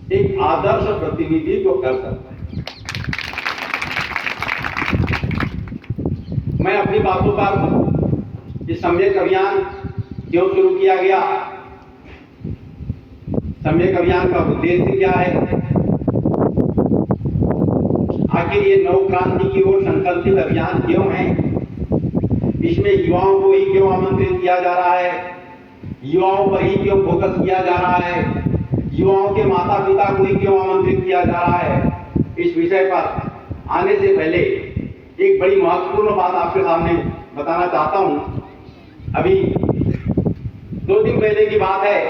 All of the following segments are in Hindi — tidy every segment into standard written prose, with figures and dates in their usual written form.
एक आदर्श प्रतिनिधित्व कर सकता है। मैं अपनी बातों पर इस सम्यक अभियान क्यों शुरू किया गया, सम्यक अभियान का उद्देश्य क्या है, आखिर ये नव क्रांति की ओर संकल्पित अभियान क्यों है, इसमें युवाओं को ही क्यों आमंत्रित किया जा रहा है, युवाओं पर ही क्यों फोकस किया जा रहा है, युवाओं के माता पिता को ही क्यों आमंत्रित किया जा रहा है, इस विषय पर आने से पहले एक बड़ी महत्वपूर्ण बात आपके सामने बताना चाहता हूं। अभी 2 दिन पहले की बात है,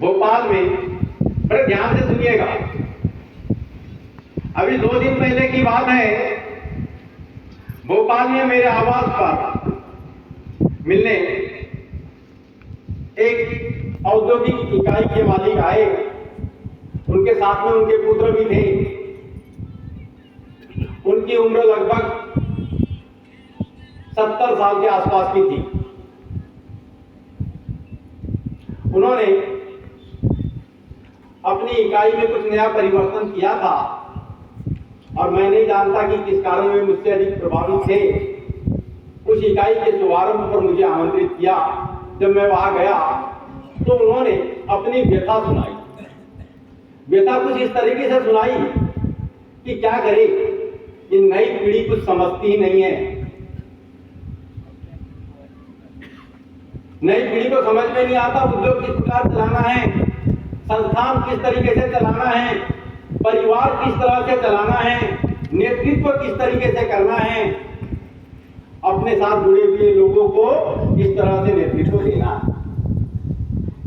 भोपाल में, बड़े ध्यान से सुनिएगा, अभी 2 दिन पहले की बात है, भोपाल में मेरे आवास पर मिलने एक औद्योगिक इकाई के मालिक आए, उनके साथ में उनके पुत्र भी थे। उनकी उम्र लगभग 70 साल के आसपास की थी। उन्होंने अपनी इकाई में कुछ नया परिवर्तन किया था और मैं नहीं जानता कि किस कारण वे मुझसे अधिक प्रभावित थे। उस इकाई के शुभारंभ पर मुझे आमंत्रित किया। जब मैं वहां गया तो उन्होंने अपनी व्यथा सुनाई। व्यथा कुछ इस तरीके से सुनाई कि क्या करे, ये नई पीढ़ी कुछ समझती ही नहीं है। नई पीढ़ी को समझ में नहीं आता उद्योग किस प्रकार चलाना है, संस्थान किस तरीके से चलाना है, परिवार किस तरह से चलाना है, नेतृत्व किस तरीके से करना है, अपने साथ जुड़े हुए लोगों को किस तरह से नेतृत्व देना है।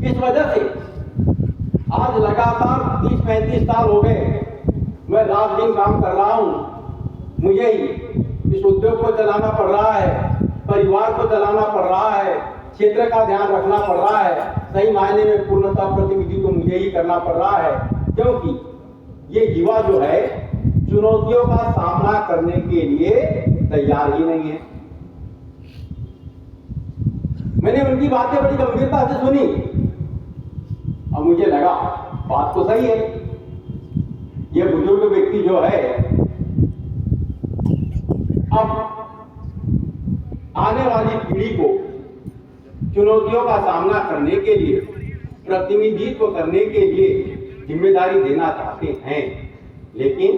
इस वजह से आज लगातार 30-35 साल हो गए मैं रात दिन काम कर रहा हूं। मुझे ही इस उद्योग को चलाना पड़ रहा है, परिवार को चलाना पड़ रहा है, क्षेत्र का ध्यान रखना पड़ रहा है। सही मायने में पूर्णतः प्रतिनिधि को मुझे ही करना पड़ रहा है, क्योंकि ये युवा जो है चुनौतियों का सामना करने के लिए तैयार ही नहीं है। मैंने उनकी बातें बड़ी गंभीरता से सुनी और मुझे लगा बात तो सही है। ये बुजुर्ग व्यक्ति जो है अब आने वाली पीढ़ी को चुनौतियों का सामना करने के लिए, प्रतिनिधित्व करने के लिए जिम्मेदारी देना चाहते हैं, लेकिन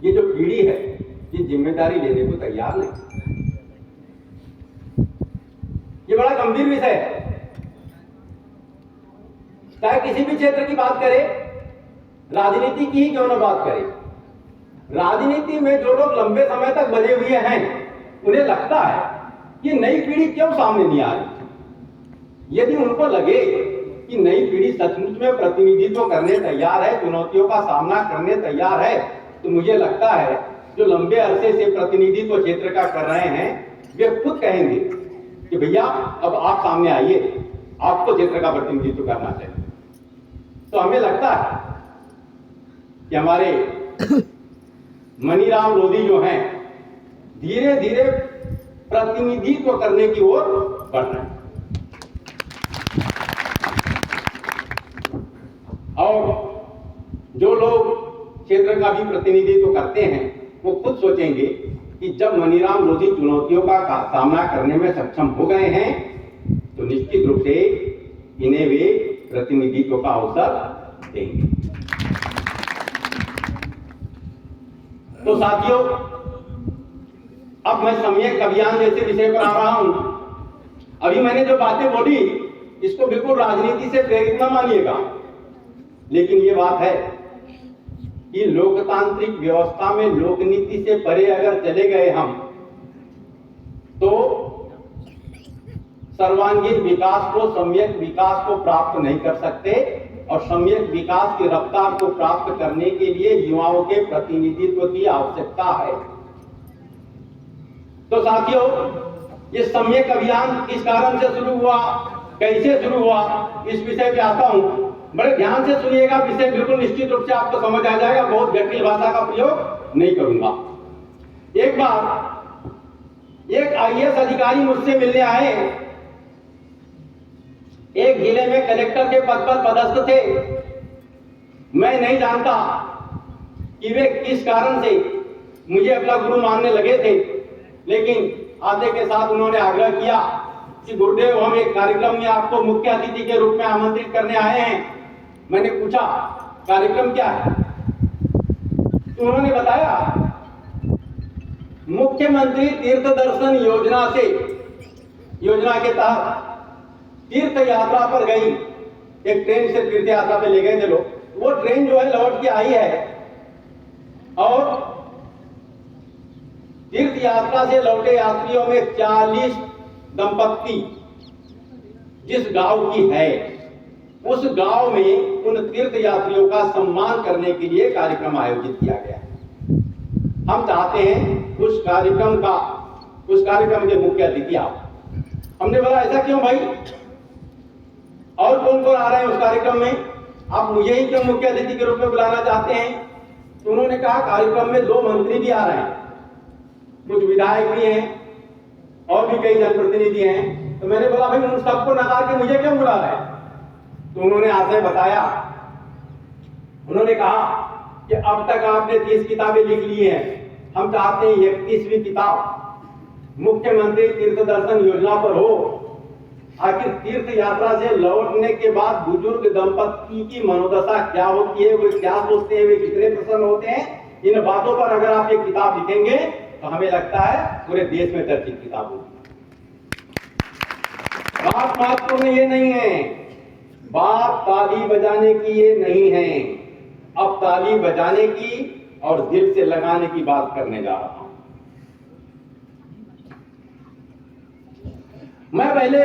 ये जो पीढ़ी है ये जिम्मेदारी लेने को तैयार नहीं। ये बड़ा गंभीर विषय है। चाहे किसी भी क्षेत्र की बात करें, राजनीति की ही क्यों ना बात करें, राजनीति में जो लोग लंबे समय तक बने हुए हैं उन्हें लगता है कि नई पीढ़ी क्यों सामने नहीं आ रही। यदि उनको लगे कि नई पीढ़ी सचमुच में प्रतिनिधित्व करने तैयार है, चुनौतियों का सामना करने तैयार है, तो मुझे लगता है जो लंबे अरसे से प्रतिनिधित्व क्षेत्र का कर रहे हैं वे खुद कहेंगे कि भैया अब आप सामने आइए, आपको क्षेत्र का प्रतिनिधित्व करना चाहिए। तो हमें लगता है कि हमारे मनीराम लोधी जो हैं धीरे धीरे प्रतिनिधित्व करने की ओर बढ़ रहे हैं। और जो लोग क्षेत्र का भी प्रतिनिधित्व करते हैं वो खुद सोचेंगे कि जब मनीराम लोधी चुनौतियों का सामना करने में सक्षम हो गए हैं तो निश्चित रूप से इन्हें वे प्रतिनिधित्व का अवसर देंगे। तो साथियों, अब मैं सम्यक अभियान जैसे विषय पर आ रहा हूं। अभी मैंने जो बातें बोली इसको बिल्कुल राजनीति से प्रेरित न मानिएगा, लेकिन ये बात है कि लोकतांत्रिक व्यवस्था में लोकनीति से परे अगर चले गए हम तो सर्वांगीण विकास को, सम्यक विकास को प्राप्त नहीं कर सकते। और सम्यक विकास की रफ्तार को प्राप्त करने के लिए युवाओं के प्रतिनिधित्व की आवश्यकता है। तो साथियों, ये सम्यक अभियान किस कारण से शुरू हुआ, कैसे शुरू हुआ, इस विषय पे आता हूं। बड़े ध्यान से सुनिएगा, विषय बिल्कुल निश्चित रूप से आपको समझ आ जाएगा। बहुत जटिल भाषा का प्रयोग नहीं करूंगा। एक बार एक आईएएस अधिकारी मुझसे मिलने आए। एक जिले में कलेक्टर के पद पर पदस्थ थे। मैं नहीं जानता कि वे किस कारण से मुझे अपना गुरु मानने लगे थे, लेकिन आते के साथ उन्होंने आग्रह किया कि गुरुदेव, हम एक कार्यक्रम में आपको मुख्य अतिथि के रूप में आमंत्रित करने आए हैं। मैंने पूछा कार्यक्रम क्या है, तो उन्होंने बताया मुख्यमंत्री तीर्थ दर्शन योजना के तहत तीर्थ यात्रा पर गई, एक ट्रेन से तीर्थ यात्रा पे ले गए थे लोग। वो ट्रेन जो है लौट के आई है और तीर्थ यात्रा से लौटे यात्रियों में 40 दंपत्ति जिस गांव की है, उस गांव में उन तीर्थ यात्रियों का सम्मान करने के लिए कार्यक्रम आयोजित किया गया है। हम चाहते हैं उस कार्यक्रम के मुख्य अतिथि आप। हमने बोला ऐसा क्यों भाई, और कौन कौन आ रहे हैं उस कार्यक्रम में, आप मुझे ही क्यों मुख्य अतिथि के रूप में बुलाना चाहते हैं? तो उन्होंने कहा कार्यक्रम में 2 मंत्री भी आ रहे हैं, कुछ विधायक भी हैं और भी कई जनप्रतिनिधि हैं। तो मैंने बोला भाई उन सबको नकार के मुझे क्यों बुला रहे हैं? तो उन्होंने आशय बताया, उन्होंने कहा कि अब तक आपने 30 किताबें लिख ली हैं, हम चाहते हैं 31वीं किताब मुख्यमंत्री तीर्थ दर्शन योजना पर हो। आखिर तीर्थ यात्रा से लौटने के बाद बुजुर्ग दंपत्ति की मनोदशा क्या होती है, वे क्या सोचते हैं, वे कितने प्रसन्न होते हैं, इन बातों पर अगर आप एक किताब लिखेंगे तो हमें लगता है पूरे देश में चर्चित किताब होगी। बात महत्वपूर्ण ये नहीं है, बात ताली बजाने की ये नहीं है। अब ताली बजाने की और दिल से लगाने की बात करने जा रहा हूं। मैं पहले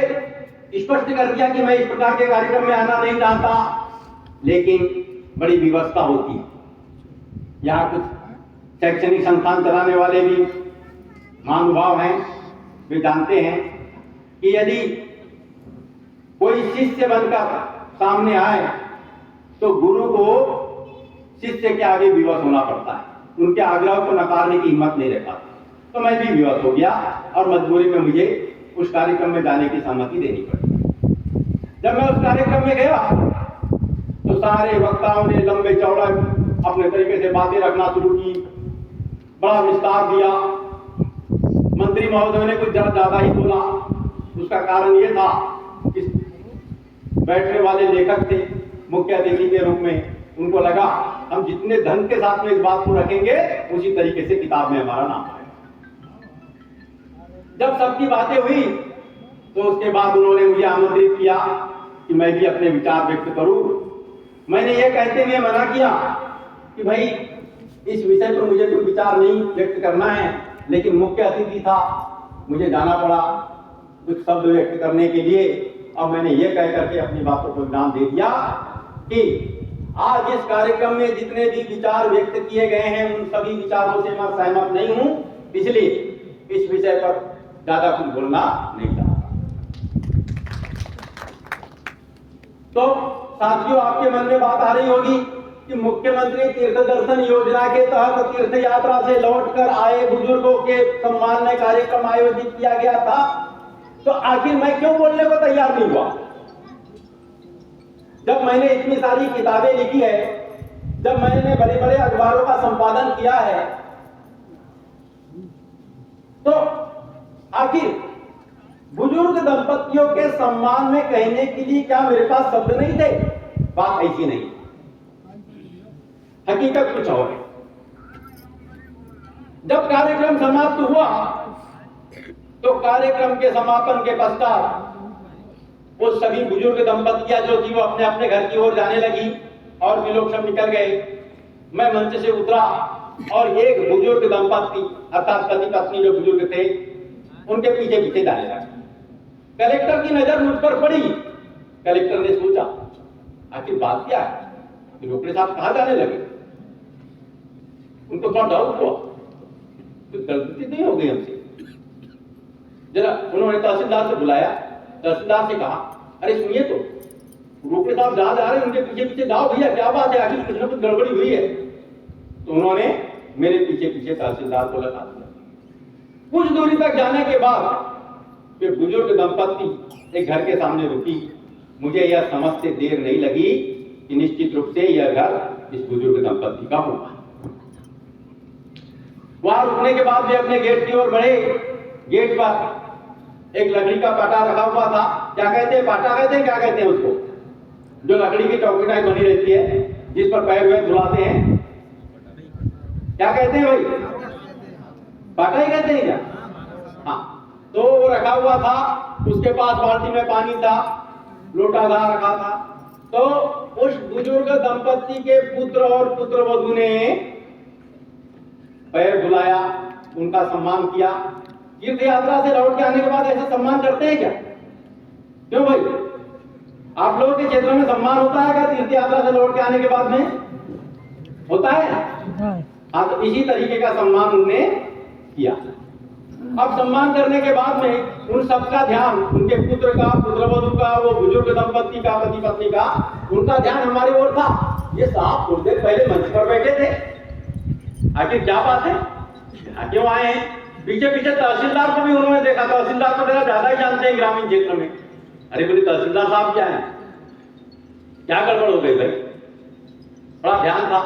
स्पष्ट कर दिया कि मैं इस प्रकार के कार्यक्रम में आना नहीं चाहता, लेकिन बड़ी व्यवस्था होती है। यहाँ कुछ शैक्षणिक संस्थान चलाने वाले भी महानुभाव हैं, वे जानते हैं कि यदि कोई शिष्य बनकर सामने आए तो गुरु को शिष्य के आगे विवश होना पड़ता है, उनके आग्रह को नकारने की हिम्मत नहीं रह पाती। तो मैं भी विवश हो गया और मजबूरी में मुझे उस कार्यक्रम में जाने की सहमति देनी पड़ी। जब मैं उस कार्यक्रम में गया तो सारे वक्ताओं ने लंबे चौड़ा अपने तरीके से बातें रखना शुरू की, बड़ा विस्तार दिया। मंत्री महोदय ने कुछ ज्यादा ही बोला। उसका कारण यह था कि बैठने वाले लेखक थे मुख्य अतिथि के रूप में, उनको लगा हम जितने धन के साथ में इस बात को रखेंगे उसी तरीके से किताब में हमारा नाम आएगा। जब सबकी बातें हुई तो उसके बाद उन्होंने मुझे आमंत्रित किया कि मैं भी अपने विचार व्यक्त करूं। मैंने ये कहते हुए मना किया कि भाई इस विषय पर मुझे कोई विचार नहीं व्यक्त करना है, लेकिन मुख्य अतिथि था, मुझे जाना पड़ा कुछ शब्द व्यक्त करने के लिए। अब मैंने ये कह करके अपनी बातों को विराम दे दिया कि आज इस कार्यक्रम में जितने भी विचार व्यक्त किए गए हैं उन सभी विचारों से मैं सहमत नहीं हूं, इसलिए इस विषय पर ज्यादा कुछ बोलना नहीं चाहता। तो साथियों, आपके मन में बात आ रही होगी कि मुख्यमंत्री तीर्थ दर्शन योजना के तहत तीर्थ यात्रा से लौटकर आए बुजुर्गों के सम्मान में कार्यक्रम आयोजित किया गया था, तो आखिर मैं क्यों बोलने को तैयार नहीं हुआ? जब मैंने इतनी सारी किताबें लिखी है, जब मैंने बड़े बड़े अखबारों का संपादन किया है, तो आखिर बुजुर्ग दंपतियों के सम्मान में कहने के लिए क्या मेरे पास शब्द नहीं थे? बात ऐसी नहीं, हकीकत कुछ और है। जब कार्यक्रम समाप्त हुआ तो कार्यक्रम के समापन के पश्चात वो सभी बुजुर्ग दंपतियां जो थी वो अपने अपने घर की ओर जाने लगी और भी लोग सब निकल गए। मैं मंच से उतरा और एक बुजुर्ग दंपति अर्थात पति पत्नी जो बुजुर्ग थे उनके पीछे पीछे जाने लगे। कलेक्टर की नजर मुझ पर पड़ी। कलेक्टर ने सोचा आखिर बात क्या है कि रोकड़े साहब कहां जाने लगे। उनको थोड़ा डाउट हुआ, तो गलती नहीं हो गई हमसे। जरा उन्होंने तहसीलदार से बुलाया, तहसीलदार से कहा अरे सुनिए तो रोकड़े साहब जहां जा रहे हैं उनके पीछे पीछे जाओ भैया, क्या बात है, आखिर कुछ ना कुछ गड़बड़ी हुई है। तो उन्होंने मेरे पीछे पीछे तहसीलदार को लगा दिया। कुछ दूरी तक जाने के बाद वे बुजुर्ग दंपत्ति एक घर के सामने रुकी। मुझे यह समझते देर नहीं लगी कि निश्चित रूप से यह घर इस बुजुर्ग दंपत्ति का हुआ। वहां रुकने के बाद भी अपने गेट की ओर बढ़े। गेट पर एक लकड़ी का पाटा रखा हुआ था। क्या कहते हैं, पाटा कहते हैं, क्या कहते हैं उसको, जो लकड़ी की चौकीटाई बनी रहती है जिस पर पैर वैर धुलाते हैं, क्या कहते हैं भाई, पाटा ही कहते हैं क्या? हाँ, तो वो रखा हुआ था, उसके पास बाल्टी में पानी था, लोटा धा रखा था। तो उस बुजुर्ग दंपत्ति के पुत्र और पुत्रवधू ने पैर धुलाया, उनका सम्मान किया। तीर्थ यात्रा से लौट के आने के बाद ऐसा सम्मान करते हैं क्या? क्यों भाई, आप लोगों के क्षेत्र में सम्मान होता है क्या तीर्थ यात्रा से लौट के आने के बाद में? होता है। हाँ, तो इसी तरीके का सम्मान उन्होंने किया। अब सम्मान करने के बाद में उन सबका ध्यान, उनके पुत्र का, पुत्रवधू का, वो बुजुर्ग दंपत्ति का, पति पत्नी का, उनका ध्यान हमारी ओर था। ये साहब थोड़ी देर पहले मंच पर बैठे थे, आखिर क्या बात है, क्यों आए हैं? पीछे पीछे तहसीलदार को भी उन्होंने देखा। तहसीलदार को मेरा ज्यादा ही जानते हैं ग्रामीण क्षेत्र में। अरे बोले तहसीलदार साहब क्या है, क्या गड़बड़ हो गई भाई? बड़ा ध्यान था।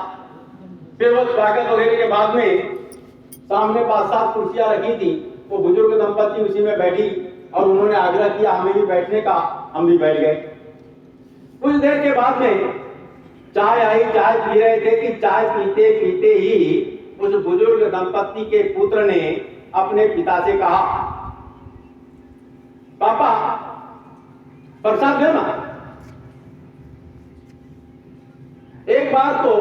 फिर वो स्वागत वगैरह के बाद में सामने 5-7 कुर्सियां रखी थी, वो बुजुर्ग दंपत्ति उसी में बैठी और उन्होंने आग्रह किया हमें भी बैठने का। हम भी बैठ गए। कुछ देर के बाद में चाय आई, चाय पी रहे थे कि चाय पीते पीते ही उस बुजुर्ग दंपत्ति के पुत्र ने अपने पिता से कहा, पापा प्रसाद दो ना। एक बार तो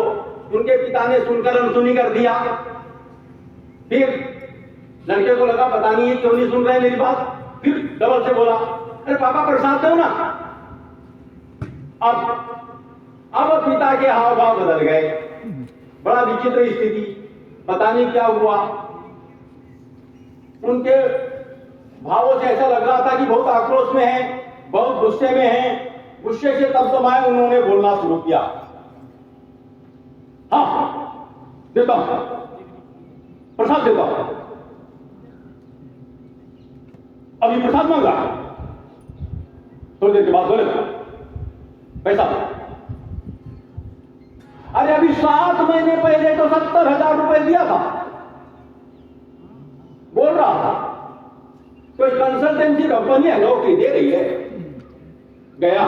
उनके पिता ने सुनकर अनसुनी कर दिया। फिर लड़के को लगा पता नहीं है क्यों नहीं सुन रहे मेरी बात। फिर डबल से बोला, अरे पापा प्रसाद दो ना। अब पिता के हाव भाव बदल गए। बड़ा विचित्र स्थिति, पता नहीं क्या हुआ। उनके भावों से ऐसा लग रहा था कि बहुत आक्रोश में है, बहुत गुस्से में है। गुस्से से तब समाये उन्होंने बोलना शुरू किया, हाँ देता हूं, प्रसाद देता हूं। अभी प्रसाद मांगा, थोड़ी देर के बाद बोले पैसा। अरे अभी 7 महीने पहले तो 70,000 रुपए दिया था। बोल रहा था कोई कंसल्टेंसी कंपनी है, नौकरी दे रही है। गया,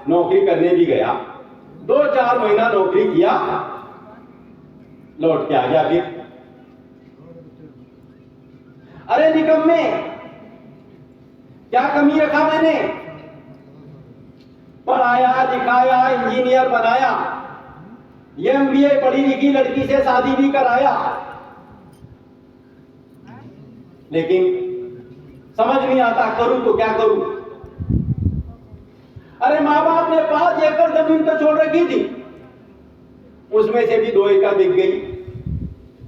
नौकरी करने भी गया, 2-4 महीना नौकरी किया, लौट के आ गया। फिर अरे निकम्मे, क्या कमी रखा मैंने? पढ़ाया लिखाया, इंजीनियर बनाया, MBA पढ़ी लिखी लड़की से शादी भी कराया, लेकिन समझ नहीं आता करूं तो क्या करूं। अरे माँ बाप ने 5 एकड़ जमीन तो छोड़ रखी थी, उसमें से भी 2 एकड़ बिक गई।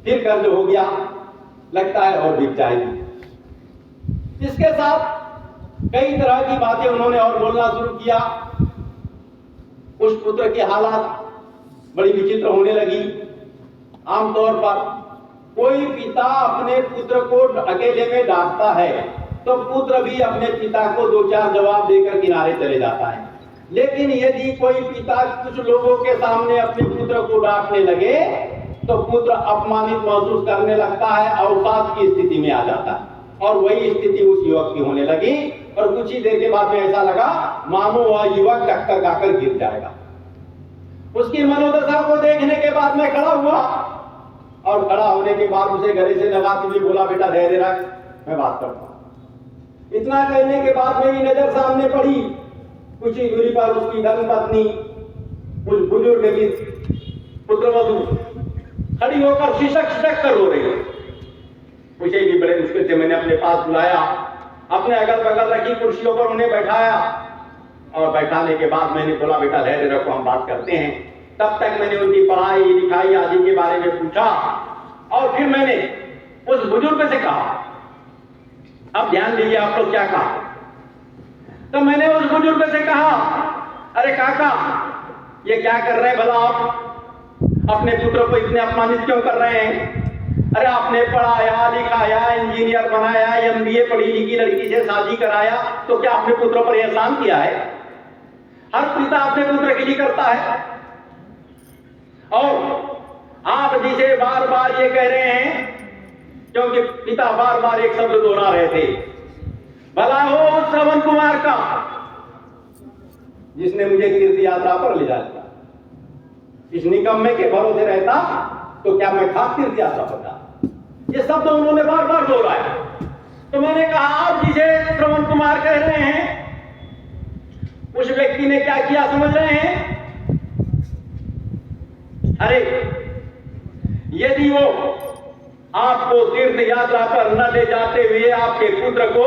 फिर कर्ज हो गया, लगता है और बिक जाएगी। इसके साथ कई तरह की बातें उन्होंने और बोलना शुरू किया। उस पुत्र की हालात बड़ी विचित्र होने लगी। आमतौर पर कोई पिता अपने पुत्र को अकेले में डांटता है तो पुत्र भी अपने पिता को 2-4 जवाब देकर किनारे चले जाता है। लेकिन यदि कोई पिता कुछ लोगों के सामने अपने पुत्र को डांटने लगे तो पुत्र अपमानित महसूस करने लगता है, अवसाद की स्थिति में आ जाता है। और वही स्थिति उस युवक की होने लगी और कुछ ही देर के बाद में ऐसा लगा मानो वह युवक टक्कर खाकर गिर जाएगा। उसकी मनोदशा को देखने के बाद में खड़ा हुआ और खड़ा होने के बाद उसे गले से लगाते हुए बोला, बेटा धैर्य रख, मैं बात करता हूं। इतना कहने के बाद मेरी नजर सामने पड़ी, कुछ ही दूरी पर उसकी धर्मपत्नी, उस बुजुर्ग की पुत्रवधू खड़ी होकर शिशक शिशक कर रो रही है। उसे भी बड़े मुश्किल से मैंने अपने पास बुलाया, अपने अगल बगल रखी कुर्सियों पर उन्हें बैठाया और बैठाने के बाद मैंने बोला, बेटा धैर्य रखो, हम बात करते हैं। तब तक मैंने उनकी पढ़ाई लिखाई आदि के बारे में पूछा और फिर मैंने उस बुजुर्ग से कहा, अब ध्यान दीजिए आप लोग क्या कहा। तो मैंने उस बुजुर्ग से कहा, अरे काका ये क्या कर रहे हैं भला आप, अपने पुत्र को इतने अपमानित क्यों कर रहे हैं? अरे आपने पढ़ाया लिखाया, इंजीनियर बनाया, MBA पढ़ी लिखी लड़की से शादी कराया, तो क्या अपने पुत्र पर एहसान किया है? हर पिता अपने पुत्र के लिए करता है और आप जिसे बार बार ये कह रहे हैं, क्योंकि पिता बार बार एक शब्द दोहरा रहे थे, भला हो उस श्रवण कुमार का जिसने मुझे तीर्थ यात्रा पर ले जाया। इस निकम्मे के भरोसे रहता तो क्या मैं खाक तीर्थ यात्रा पर जाता? ये शब्द उन्होंने बार बार दोहराया। तो मैंने कहा, आप जिसे श्रवण कुमार कह रहे हैं, उस व्यक्ति ने क्या किया समझ रहे हैं? अरे यदि वो आपको तीर्थ यात्रा पर न ले जाते हुए आपके पुत्र को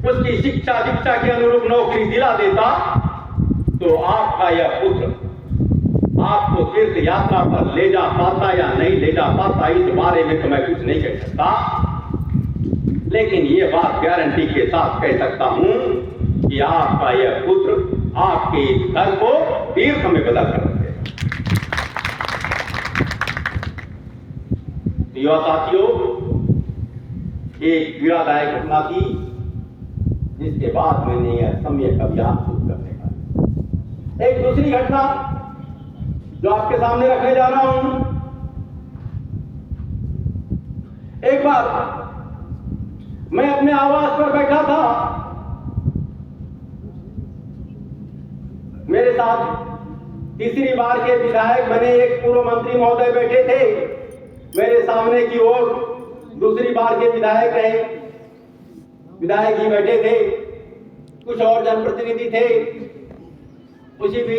उसकी शिक्षा दीक्षा के अनुरूप नौकरी दिला देता, तो आपका यह पुत्र आपको तीर्थ यात्रा पर ले जा पाता या नहीं ले जा पाता, इस बारे में तो मैं कुछ नहीं कह सकता। लेकिन ये बात गारंटी के साथ कह सकता हूं कि आपका यह पुत्र आपके इस घर को तीर्थ में बदल कर रखे। युवा साथियों, एक पीड़ादायक घटना थी जिसके बाद मैंने यह सम्यक अभियान शुरू करने का। एक दूसरी घटना जो आपके सामने रखने जा रहा हूं। एक बार मैं अपने आवास पर बैठा था, मेरे साथ तीसरी बार के विधायक बने एक पूर्व मंत्री महोदय बैठे थे, मेरे सामने की ओर दूसरी बार के विधायक रहे, विधायक ही बैठे थे, कुछ और जनप्रतिनिधि थे। उसी भी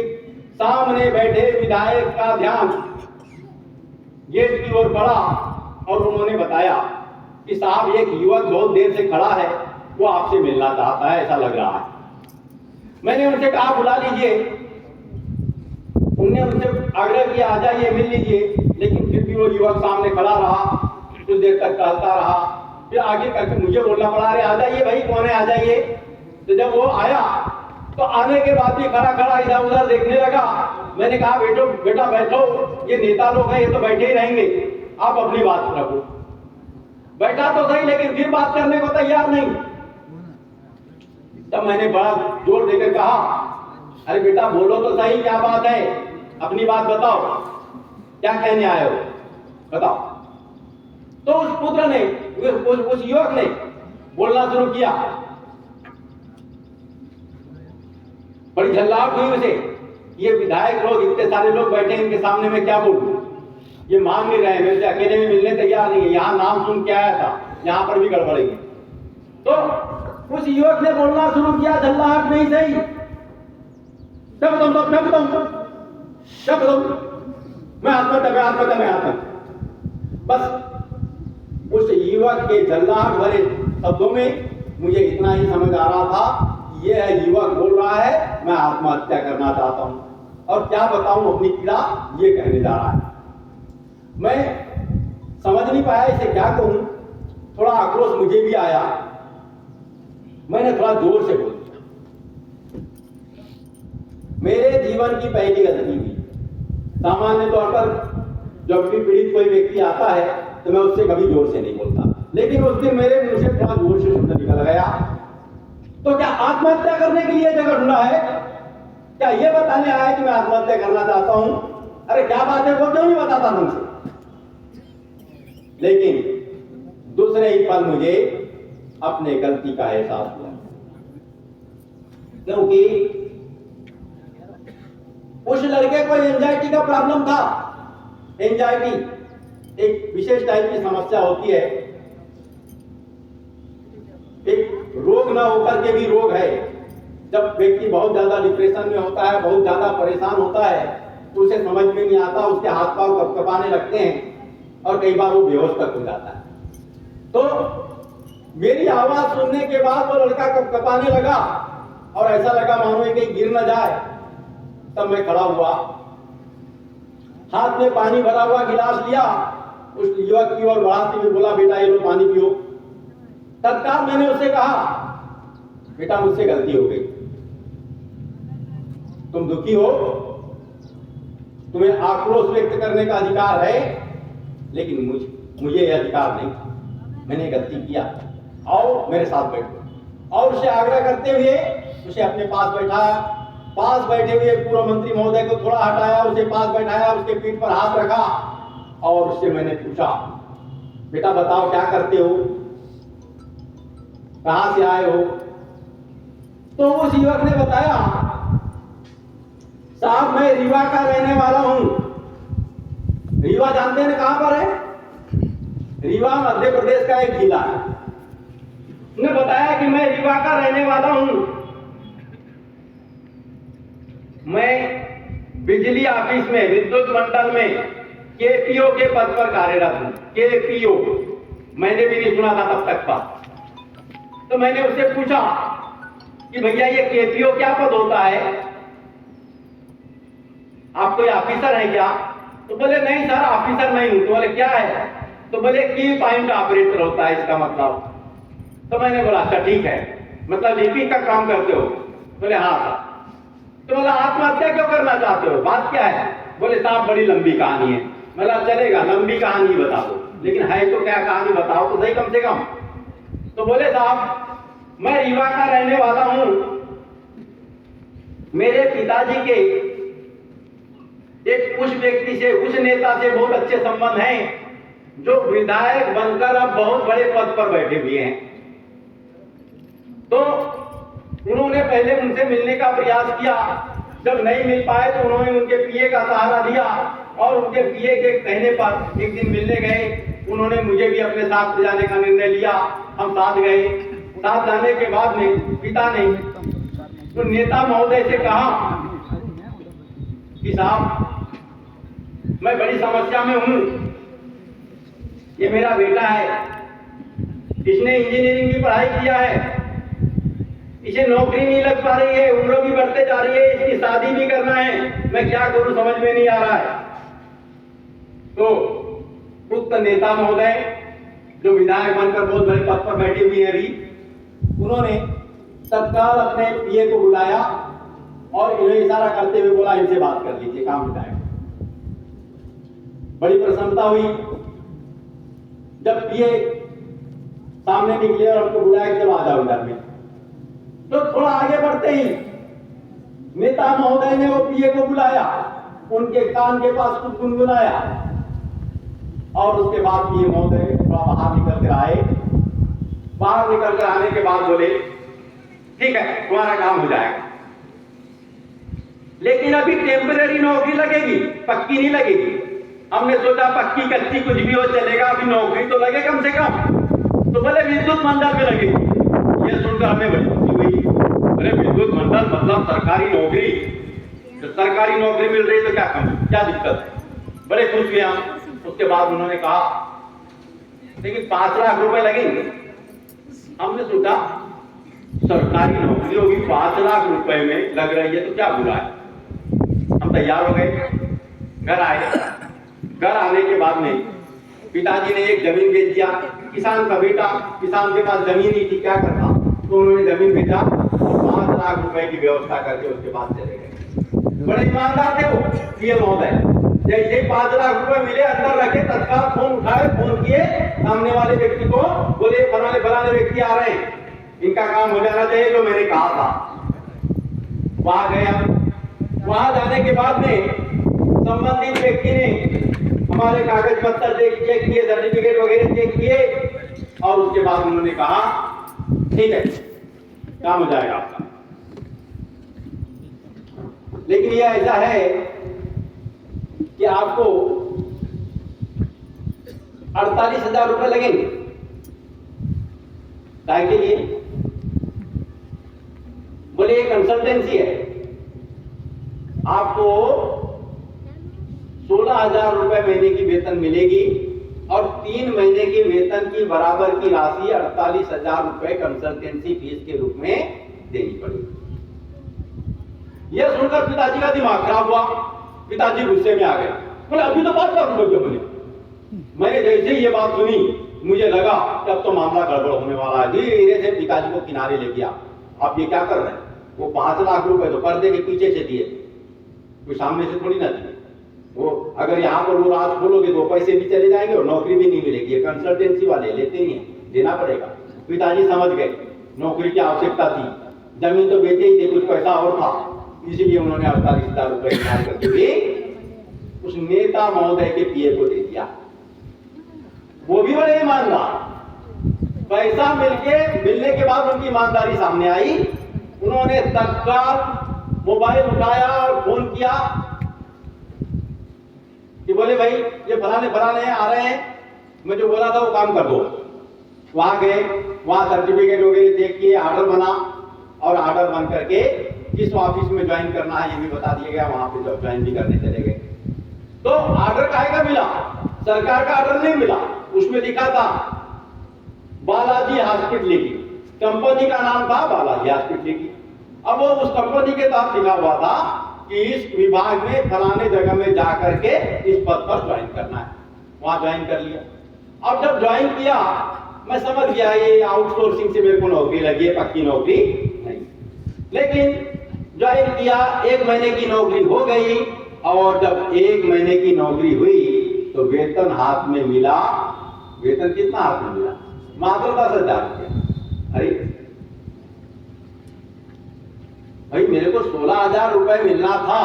सामने बैठे विधायक का ध्यान गेट की ओर पड़ा और उन्होंने बताया कि साहब एक युवक बहुत देर से खड़ा है, वो आपसे मिलना चाहता है, ऐसा लग रहा है। मैंने उनसे कहा बुला लीजिए। उनने उनसे आग्रह किया आ जाइए मिल लीजिए, लेकिन फिर भी वो युवक सामने खड़ा रहा, कुछ देर तक टहलता रहा, फिर आगे करके मुझे बोलना पड़ा, अरे आ जाइए भाई, कौन है, आ जाइए। तो जब वो आया तो आने के बाद भी खड़ा खड़ा इधर उधर देखने लगा। मैंने कहा बेटो बेटा बैठो, ये नेता लोग हैं, ये तो बैठे ही रहेंगे, आप अपनी बात रखो। बैठा तो सही, लेकिन फिर बात करने को तैयार नहीं। तब मैंने बड़ा जोर देकर कहा, अरे बेटा बोलो तो सही, क्या बात है, अपनी बात बताओ, क्या कहने आए हो, बताओ। तो उस पुत्र ने, उस युवक ने बोलना शुरू किया। बड़ी झल्लाहट हुई उसे, ये विधायक लोग, इतने सारे लोग बैठे, इनके सामने मैं क्या बोलूं, ये मान नहीं रहे, मेरे से अकेले में मिलने तैयार नहीं है, यहां नाम सुन के आया था, यहां पर भी गड़बड़ेंगे। तो उस युवक ने बोलना शुरू किया, झल्लाहट नहीं सही, मैं आत्महत्या। बस उस युवक के झल्लाहट भरे शब्दों में मुझे इतना ही समझ आ रहा था, यह युवक बोल रहा है मैं आत्महत्या करना चाहता हूं, और क्या बताऊं अपनी पीड़ा, ये कहने जा रहा है। मैं समझ नहीं पाया इसे क्या कहूं, थोड़ा आक्रोश मुझे भी आया, मैंने थोड़ा जोर से बोल दिया। मेरे जीवन की पहली गलती थी। सामान्य तौर पर जब भी पीड़ित कोई व्यक्ति आता है तो मैं उससे कभी जोर से नहीं बोलता, लेकिन उस दिन मेरे मुंह से थोड़ा जोर से शब्द निकल गया। तो क्या आत्महत्या करने के लिए जगह ढूंढा है, क्या ये बताने आया कि मैं आत्महत्या करना चाहता हूं? अरे क्या बात है, वो क्यों नहीं बताता तुमसे। लेकिन दूसरे ही पल मुझे अपने गलती का एहसास हुआ, क्योंकि उस लड़के को एंजाइटी का प्रॉब्लम था। एंजाइटी एक विशेष टाइप की समस्या होती है, एक रोग ना होकर के भी रोग है। जब व्यक्ति बहुत ज्यादा डिप्रेशन में होता है, बहुत ज्यादा परेशान होता है, तो उसे समझ में नहीं आता, उसके हाथ पांव कपकपाने लगते हैं और कई बार वो बेहोश तक हो जाता है। तो मेरी आवाज सुनने के बाद वो लड़का कपकपाने लगा और ऐसा लगा मानो कहीं गिर न जाए। तब मैं खड़ा हुआ, हाथ में पानी भरा हुआ गिलास लिया, उस युवक की ओर बढ़ाते हुए बोला, बेटा ये लो पानी पियो। तत्काल मैंने उससे कहा, बेटा मुझसे गलती हो गई, तुम दुखी हो, तुम्हें आक्रोश व्यक्त करने का अधिकार है, लेकिन मुझे यह अधिकार नहीं था, मैंने गलती किया, आओ मेरे साथ बैठो। और उसे आग्रह करते हुए उसे अपने पास बैठाया पास बैठे हुए पूर्व मंत्री महोदय को थोड़ा हटाया, उसे पास बैठाया, उसके पीठ पर हाथ रखा और उससे मैंने पूछा, बेटा बताओ क्या करते हो, कहां से आए हो? तो उस युवक ने बताया, साहब मैं रीवा का रहने वाला हूं। रीवा जानते हैं कहां पर है? रीवा मध्य प्रदेश का एक जिला है। उसने बताया कि मैं रीवा का रहने वाला हूं, मैं बिजली ऑफिस में, विद्युत मंडल में केपीओ के पद पर कार्यरत हूं। केपीओ मैंने भी नहीं सुना था तब तक का। तो मैंने उससे पूछा कि भैया ये केपीओ क्या पद होता है, आप कोई ऑफिसर हैं क्या? तो बोले नहीं सर ऑफिसर नहीं हूं। तो बोले क्या है? तो बोले की पॉइंट ऑपरेटर होता है इसका मतलब। तो मैंने बोला अच्छा ठीक है, मतलब लिपिक का काम करते हो? बोले हाँ सर। तो बोला आत्महत्या क्यों करना चाहते हो, बात क्या है? बोले साहब बड़ी लंबी कहानी है। बोला चलेगा लंबी कहानी बता दो, लेकिन है तो क्या कहानी बताओ तो सही कम से कम। तो बोले साहब मैं रीवा का रहने वाला हूं, मेरे पिताजी के एक उस व्यक्ति से, उस नेता से बहुत अच्छे संबंध हैं जो विधायक बनकर अब बहुत बड़े पद पर बैठे हुए हैं। तो उन्होंने पहले उनसे मिलने का प्रयास किया, जब नहीं मिल पाए तो उन्होंने उनके पीए का सहारा दिया और उनके पीए के कहने पर एक दिन मिलने गए। उन्होंने मुझे भी अपने साथ ले जाने का निर्णय लिया, हम साथ गए। साथ जाने के बाद में पिता ने तो नेता महोदय से कहा कि साहब मैं बड़ी समस्या में हूं, ये मेरा बेटा है, इसने इंजीनियरिंग की पढ़ाई किया है, इसे नौकरी नहीं लग पा रही है, उम्र भी बढ़ते जा रही है, इसकी शादी भी करना है, मैं क्या करूं समझ में नहीं आ रहा है। तो उक्त नेता महोदय जो विधायक बनकर बहुत बड़े पद पर बैठे हुए हैं अभी, उन्होंने तत्काल अपने पीए को बुलाया और इन्हें इशारा करते हुए बोला इनसे बात कर लीजिए, काम बताए। बड़ी प्रसन्नता हुई जब पीए सामने निकले और हमको बुलाया कि चलो आ जाओ इधर में। तो थोड़ा आगे बढ़ते ही नेता महोदय ने वो पीए को बुलाया, उनके कान के पास कुछ गुनगुनाया और उसके बाद पीए महोदय थोड़ा बाहर निकल कर आए। बाहर निकल कर आने के बाद बोले ठीक है तुम्हारा काम हो जाएगा, लेकिन अभी टेम्परेरी नौकरी लगेगी, पक्की नहीं लगेगी। हमने सोचा पक्की कच्ची कुछ भी हो चलेगा, अभी नौकरी तो लगे कम से कम। तो बोले विद्युत मंडल में लगेगी। ये सुनकर हमें बड़ी खुशी हुई। अरे विद्युत मंडल मतलब सरकारी नौकरी, तो सरकारी नौकरी मिल रही तो क्या कम, क्या दिक्कत है, बड़े खुश हुए हम। उसके बाद उन्होंने कहा लेकिन 5 लाख रुपए लगेंगे। हमने सोचा सरकारी नौकरी होगी 5 लाख रुपए में लग रही है तो क्या बुरा है। हम तैयार हो गए, घर आए। घर आने के बाद में पिताजी ने एक जमीन बेच दिया। किसान का बेटा, किसान के पास जमीन ही थी, क्या करता, तो उन्होंने जमीन बेचा, 5 लाख रुपए की व्यवस्था करके उसके बाद चले गए। बड़े ईमानदार थे वो पीए महोदय। जैसे 5 लाख रुपए मिले अंदर रखे, तत्काल फोन उठाए, फोन किए सामने वाले व्यक्ति को, बोले फलाने व्यक्ति आ रहे हैं, इनका काम हो जाना चाहिए जो मैंने कहा था। वहां गया, वहां जाने के बाद में संबंधित व्यक्ति ने हमारे कागज पत्र चेक किए, सर्टिफिकेट वगैरह चेक किए और उसके बाद उन्होंने कहा ठीक है काम हो जाएगा आपका। लेकिन यह ऐसा है कि आपको 48,000 रुपए लगेंगे। काय के लिए? बोले ये कंसल्टेंसी है, आपको 16,000 रुपए महीने की वेतन मिलेगी और 3 महीने के वेतन की बराबर की राशि 48,000 रुपए कंसल्टेंसी फीस के रूप में देनी पड़ेगी। यह सुनकर पिताजी का दिमाग खराब हुआ, पिताजी गुस्से में आ गए। बोले अभी तो 5 लाख रुपए बोले। मैंने जैसे ही ये बात सुनी मुझे लगा कि अब तो मामला गड़बड़ होने वाला है। धीरे से पिताजी को किनारे ले गया। आप ये क्या कर रहे हैं? वो 5 लाख रुपए तो पर्दे के पीछे से दिए, कोई सामने से थोड़ी ना दिए। वो अगर यहाँ पर वो राज खोलोगे तो पैसे भी चले जाएंगे और नौकरी भी नहीं मिलेगी। ये कंसल्टेंसी वाले लेते ही हैं, देना पड़ेगा। पिताजी समझ गए नौकरी की आवश्यकता थी, जमीन तो बेचे ही थे, कुछ पैसा और था, इसलिए उन्होंने 48,000 रुपए इनाम करके भी उस नेता महोदय के पीए को दे दिया। वो भी बड़े ईमानदार, पैसा मिलने के बाद उनकी ईमानदारी सामने आई। उन्होंने तत्काल मोबाइल उठाया और फोन किया कि बोले भाई ये फलाने फलाने आ रहे हैं, मैं जो बोला था वो काम कर दो। वहां गए, वहां सर्टिफिकेट वगैरह चेक किए, ऑर्डर बना और ऑर्डर बन करके किस ऑफिस में ज्वाइन करना है ये भी बता दिया गया। वहां पे जब ज्वाइन भी करने चले गए तो ऑर्डर काहे का मिला? सरकार का ऑर्डर नहीं मिला। उसमें लिखा था बालाजी हॉस्पिटलिटी, कंपनी का नाम था बालाजी हॉस्पिटलिटी। अब वो उस कंपनी के साथ लिखा हुआ था कि इस विभाग में फलाने जगह में जाकर के इस पद पर ज्वाइन करना है। वहां ज्वाइन कर लिया। अब जब ज्वाइन किया मैं समझ गया ये आउटसोर्सिंग से मेरे को नौकरी लगी है, पक्की नौकरी नहीं। लेकिन ज्वाइन किया, 1 महीने की नौकरी हो गई और जब 1 महीने की नौकरी हुई तो वेतन हाथ में मिला। वेतन कितना हाथ में मिला? मात्र 10,000 रुपया। अरे भाई मेरे को 16,000 रुपए मिलना था,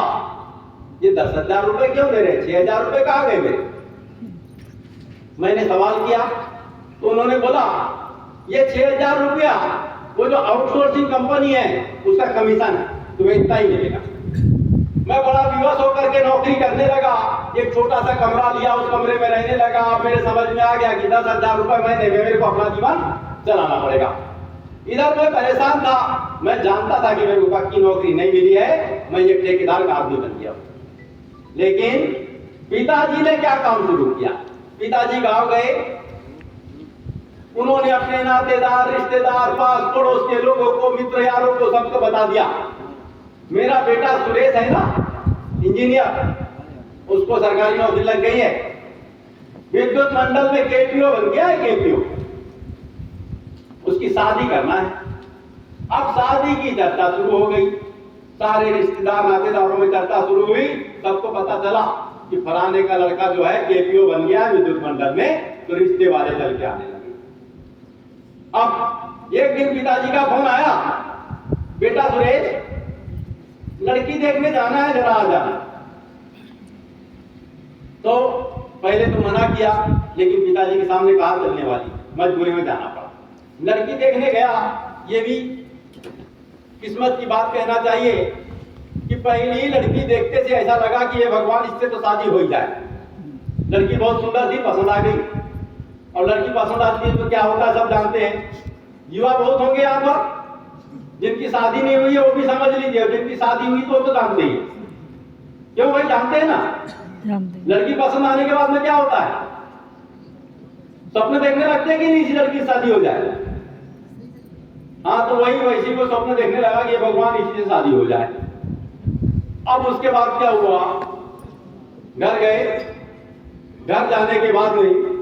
ये 10,000 रुपए क्यों दे रहे? 6,000 रुपए कहाँ गए मेरे? मैंने सवाल किया तो उन्होंने बोला ये 6,000 रुपया वो जो आउटसोर्सिंग कंपनी है उसका कमीशन है, तुम्हें इतना ही मिलेगा। मैं बड़ा विवश होकर के नौकरी करने लगा। एक छोटा सा कमरा लिया, उस कमरे में रहने लगा। मेरे समझ में आ गया कि 10,000 रुपए महीने में मेरे को अपना जीवन चलाना पड़ेगा। इधर मैं परेशान था, मैं जानता था कि मेरे को पक्की नौकरी नहीं मिली है, मैं एक ठेकेदार का आदमी बन गया। लेकिन पिताजी ने क्या काम शुरू किया? पिताजी गांव गए, उन्होंने अपने नातेदार, रिश्तेदार, पास पड़ोस के लोगों को, मित्र यारों को सबको बता दिया मेरा बेटा सुरेश है ना इंजीनियर, उसको सरकारी नौकरी लग गई है, विद्युत मंडल में केपीओ बन गया है, केपीओ, उसकी शादी करना है। अब शादी की चर्चा शुरू हो गई, सारे रिश्तेदार नातेदारों में चर्चा शुरू हुई। सबको पता चला कि फलाने का लड़का जो है केपीओ बन गया विद्युत मंडल में, तो रिश्ते वाले चल के आने लगे। अब एक दिन पिताजी का फोन आया, बेटा सुरेश लड़की देखने जाना है, जरा आ जाना। तो पहले तो मना किया, लेकिन पिताजी के सामने कहा चलने वाली, मजबूरी में जाना पड़ा। लड़की देखने गया। ये भी किस्मत की बात कहना चाहिए कि पहली लड़की देखते से ऐसा लगा कि ये भगवान इससे तो शादी हो ही जाए। लड़की बहुत सुंदर थी, पसंद आ गई। और लड़की पसंद आती है तो क्या होता है सब जानते हैं। युवा बहुत होंगे यहाँ पर, जिनकी शादी नहीं हुई है वो भी समझ लीजिए, जिनकी शादी हुई तो जानते ही। क्यों भाई, जानते हैं ना। लड़की पसंद आने के बाद में क्या होता है? स्वप्न देखने लगते हैं कि नहीं इसी लड़की की शादी हो जाए। हाँ, तो वही वैसी को स्वप्न देखने लगा कि भगवान इसी से शादी हो जाए। अब उसके बाद क्या हुआ, घर गए। घर जाने के बाद में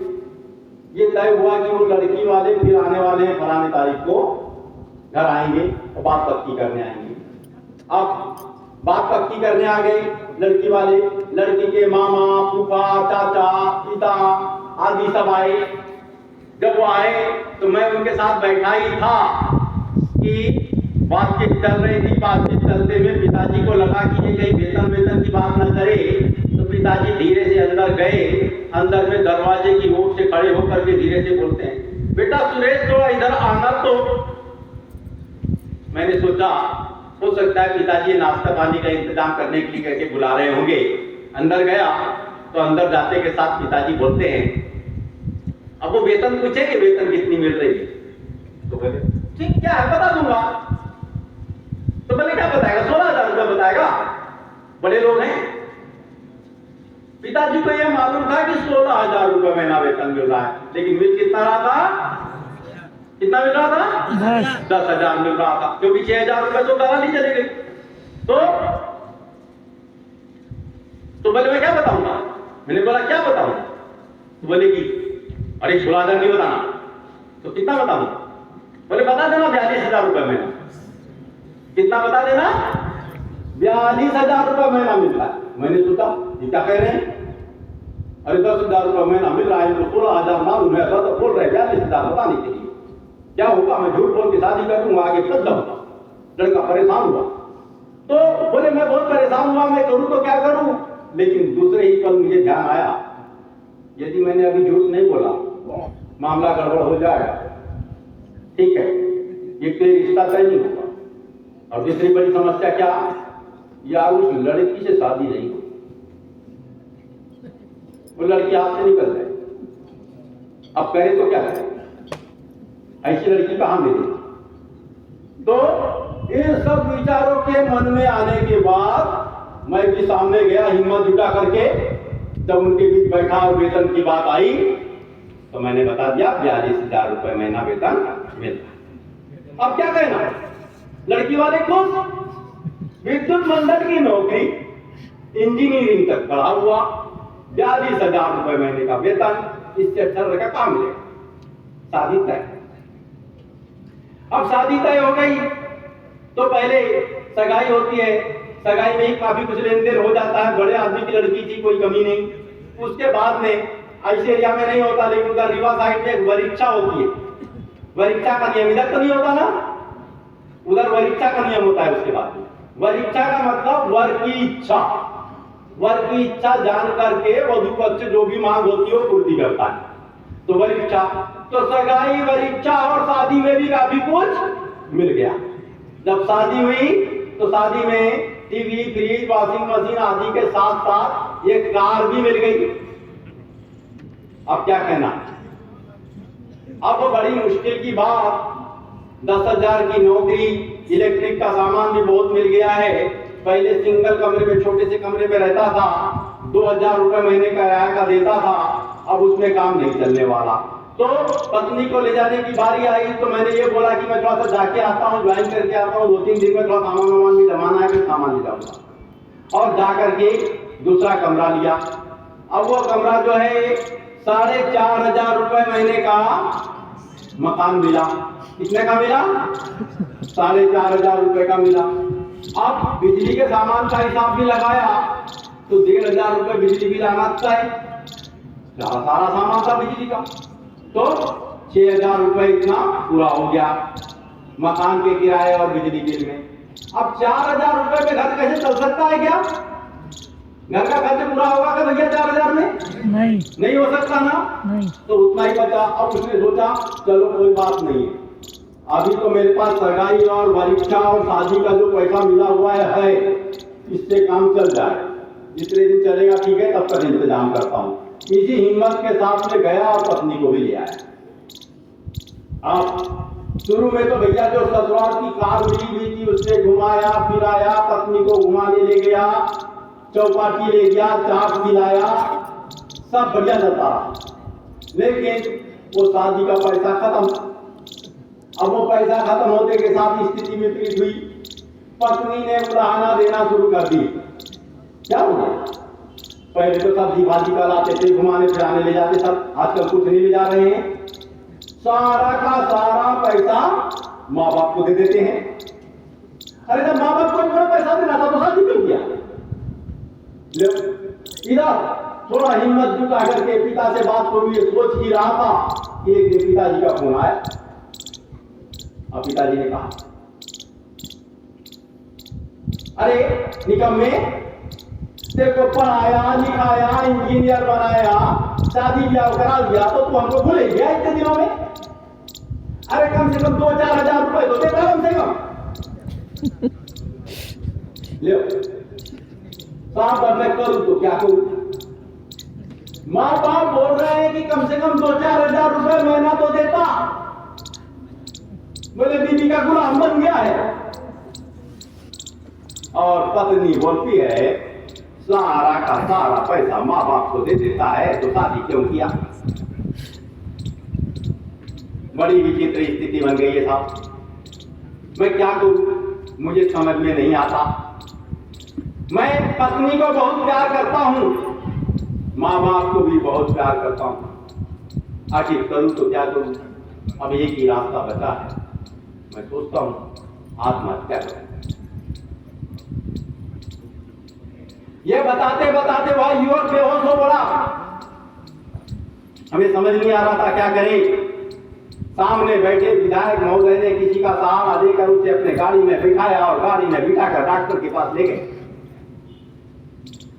ये तय हुआ कि वो लड़की वाले फिर आने वाले हैं, फलाने तारीख को घर आएंगे और बात पक्की करने आएंगे। अब बात पक्की करने आ गए लड़की वाले। लड़की के मामा, फूफा, चाचा, पिता आदि सब आए। जब वो आए तो मैं उनके साथ बैठा ही था कि बातचीत चल रही थी। बातचीत चलते में पिताजी को लगा कि ये कहीं वेतन की बात न करे, तो पिताजी धीरे से अंदर गए। अंदर में दरवाजे की ओर से खड़े होकर के धीरे से बोलते हैं, बेटा सुरेश थोड़ा इधर आना। तो मैंने सोचा हो सकता है पिताजी नाश्ता पानी का इंतजाम करने के लिए करके बुला रहे होंगे। अंदर गया तो अंदर जाते के साथ पिताजी बोलते हैं, अब वो वेतन पूछे कि वेतन कितनी मिल रही है? तो बोले ठीक क्या है बता दूंगा। तो बोले क्या बताएगा? 16,000 रुपये बताएगा, बड़े लोग हैं। पिताजी को यह मालूम था कि 16,000 रुपये महीना वेतन मिल रहा है, लेकिन मिल कितना रहा था? कितना मिल रहा था? 10,000 मिल रहा था, क्योंकि 6,000 रुपये तो दलाली चली गई। तो बोले मैं क्या बताऊंगा? मैंने बोला क्या बताऊंगा? तो बोले कि अरे 16,000 नहीं बताना। तो कितना बताऊंगा? बोले बता देना 42,000 रुपये महीना। कितना बता देना? 42,000 रुपये महीना मिल रहा है। मैंने सोचा ये क्या कह रहे हैं? अरे 10,000 रुपये महीना मिल रहा है तो 16,000 मालूम है, तो बोल रहे 42,000 बताने के लिए। क्या होगा? मैं झूठ बोल के शादी कर दूंगा, आगे फंस जाऊंगा। लड़का परेशान हुआ। तो बोले मैं बहुत परेशान हुआ, मैं करूं तो क्या करूं। लेकिन दूसरे ही पल मुझे ध्यान आया, यदि मैंने अभी झूठ नहीं बोला मामला गड़बड़ हो जाएगा। ठीक है, ये कोई रिश्ता तय नहीं होगा। और दूसरी बड़ी समस्या क्या, यार उस लड़की से शादी नहीं हुई, वो लड़की हाथ से निकल जाए, अब करे तो क्या करें, ऐसी लड़की कहां मिली। तो इन सब विचारों के मन में आने के बाद मैं भी सामने गया हिम्मत जुटा करके। जब उनके बीच बैठा और वेतन की बात आई तो मैंने बता दिया 42,000 रुपए महीना वेतन मिलता। अब क्या कहना, लड़की वाले खुश, विद्युत मंडल की नौकरी, इंजीनियरिंग तक पढ़ा हुआ, 42,000 रुपए महीने का वेतन, इससे अच्छा लड़का काम मिलेगा। शादी तय। अब शादी तय हो गई तो पहले सगाई होती है, सगाई में ही काफी कुछ लेन देन हो जाता है, बड़े आदमी की लड़की थी, कोई कमी नहीं। उसके बाद में ऐसे एरिया में नहीं होता, लेकिन उधर रीवा साइड में वरीक्षा होती है। वरीक्षा का नियम इधर तो नहीं होता ना, उधर वरीक्षा का नियम होता है। उसके बाद वरीक्षा का मतलब वर की इच्छा, वर की इच्छा जान करके वधु पक्ष जो भी मांग होती है वो पूर्ति करता है। तो वरीक्षा, तो सगाई, वरीक्षा और शादी में भी काफी कुछ मिल गया। जब शादी हुई तो शादी में टीवी, फ्रिज, वॉशिंग मशीन आदि के साथ साथ एक कार भी मिल गई। अब क्या कहना, अब बड़ी मुश्किल की बात, 10,000 की नौकरी, इलेक्ट्रिक का सामान भी बहुत मिल गया है। पहले सिंगल कमरे में, छोटे से कमरे में रहता था, 2,000 रुपए महीने का किराया का देता था, अब उसमें काम नहीं चलने वाला। तो पत्नी को ले जाने की बारी आई तो मैंने ये बोला कि मैं थोड़ा सा जाके आता हूँ, ज्वाइन करके आता हूँ, 2-3 दिन में थोड़ा सामान भी जमाना है, फिर सामान ले जाऊंगा। और जा करके दूसरा कमरा लिया। अब वो कमरा जो है 4,500 रुपए महीने का मकान मिला। कितने का मिला? 4,500 रुपए का मिला। अब बिजली के सामान का हिसाब भी लगाया तो 1,500 रुपए बिजली बिल आना तय, सारा सामान था बिजली का, तो 6,000 रुपए इतना पूरा हो गया मकान के किराए और बिजली बिल में। अब 4,000 रुपए में घर कैसे चल सकता है? क्या घर का खर्च पूरा होगा क्या भैया 4,000 में? नहीं हो सकता ना। नहीं। तो उतना ही बचा। अब उसने सोचा चलो कोई बात नहीं है, अभी तो मेरे पास सगाई और वरीक्षा और शादी का जो पैसा मिला हुआ है इससे काम चल जाए, जितने दिन चलेगा ठीक है, तब तक इंतजाम करता हूँ। इसी हिम्मत के साथ में गया और पत्नी को भी ले आया। अब शुरू में तो भैया जो ससुराल की कार मिली हुई थी उससे घुमाया फिराया, पत्नी को घुमाने ले गया, चौपाटी ले गया, चाट खिलाया, सब बढ़िया चलता रहा। लेकिन वो शादी का पैसा खत्म। अब वो पैसा खत्म होने के साथ स्थिति विपरीत हुई। पत्नी ने उड़ाना देना शुरू कर दी। क्या हो गया? पहले तो सब्जी भाजी का लाते थे, घुमाने फिराने ले जाते, सब आजकल कुछ नहीं ले जा रहे हैं। सारा का सारा पैसा माँ बाप को दे देते हैं। अरे जब माँ बाप को थोड़ा पैसा देना था तो शादी क्यों किया? इधर थोड़ा हिम्मत जुटा करके पिता से बात करूं ये सोच ही रहा था कि एक दिन पिताजी का फोन आया। अब पिताजी ने कहा अरे निकम्मे, तेरे को पढ़ाया लिखाया, इंजीनियर बनाया, शादी ब्याह करा दिया तो तू हमको भूल गया इतने दिनों में? अरे कम से कम 2-4 हजार रुपए तो देता कम से कम। ले साहब अब मैं करूं तो क्या करूं? माँ बाप बोल रहे हैं कि कम से कम 2-4 हजार रुपए महीना तो देता। बोले बीवी का गुलाम बन गया है। और पत्नी बोलती है सारा का सारा पैसा माँ बाप को दे देता है तो शादी क्यों किया? बड़ी विचित्र स्थिति बन गई है साहब। मैं क्या करूं, मुझे समझ में नहीं आता। मैं पत्नी को बहुत प्यार करता हूं, माँ बाप को भी बहुत प्यार करता हूं, आखिर करूं तो क्या करूं? अब एक ही रास्ता बचा है। मैं सोचता हूं आत्महत्या करूं। ये बताते बताते वह युवक बेहोश हो पड़ा। हमें समझ नहीं आ रहा था क्या करें। सामने बैठे विधायक महोदय ने किसी का सहारा देकर उसे अपने गाड़ी में बिठाया और गाड़ी में बिठाकर डॉक्टर के पास ले गए।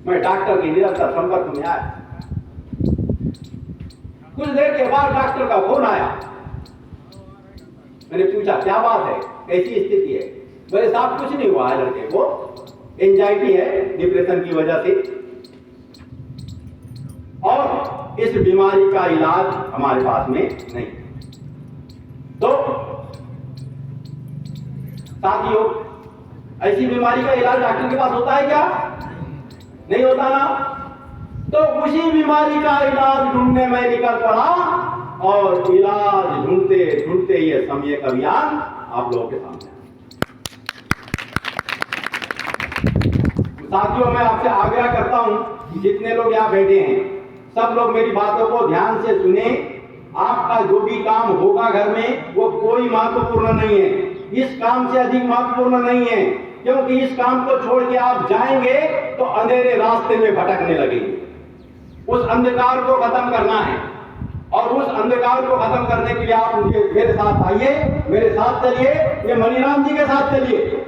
मैं डॉक्टर के निरंतर संपर्क में आया। कुछ देर के बाद डॉक्टर का फोन आया। मैंने पूछा क्या बात है, कैसी स्थिति है? बोले साहब कुछ नहीं हुआ है, लड़के को एंजाइटी है डिप्रेशन की वजह से, और इस बीमारी का इलाज हमारे पास में नहीं। तो साथियों, ऐसी बीमारी का इलाज डॉक्टर के पास होता है क्या? नहीं होता ना। तो उसी बीमारी का इलाज ढूंढने में निकल पड़ा और इलाज ढूंढते ढूंढते ये समय अभियान आप लोगों के सामने। साथियों, मैं आपसे आग्रह करता हूं कि जितने लोग यहाँ बैठे हैं सब लोग मेरी बातों को ध्यान से सुने। आपका जो भी काम होगा घर में वो कोई महत्वपूर्ण नहीं है, इस काम से अधिक महत्वपूर्ण नहीं है, क्योंकि इस काम को छोड़ के आप जाएंगे तो अंधेरे रास्ते में भटकने लगेंगे। उस अंधकार को खत्म करना है और उस अंधकार को खत्म करने के लिए आप मुझे मेरे साथ आइए, मेरे साथ चलिए, ये मनीराम जी के साथ चलिए।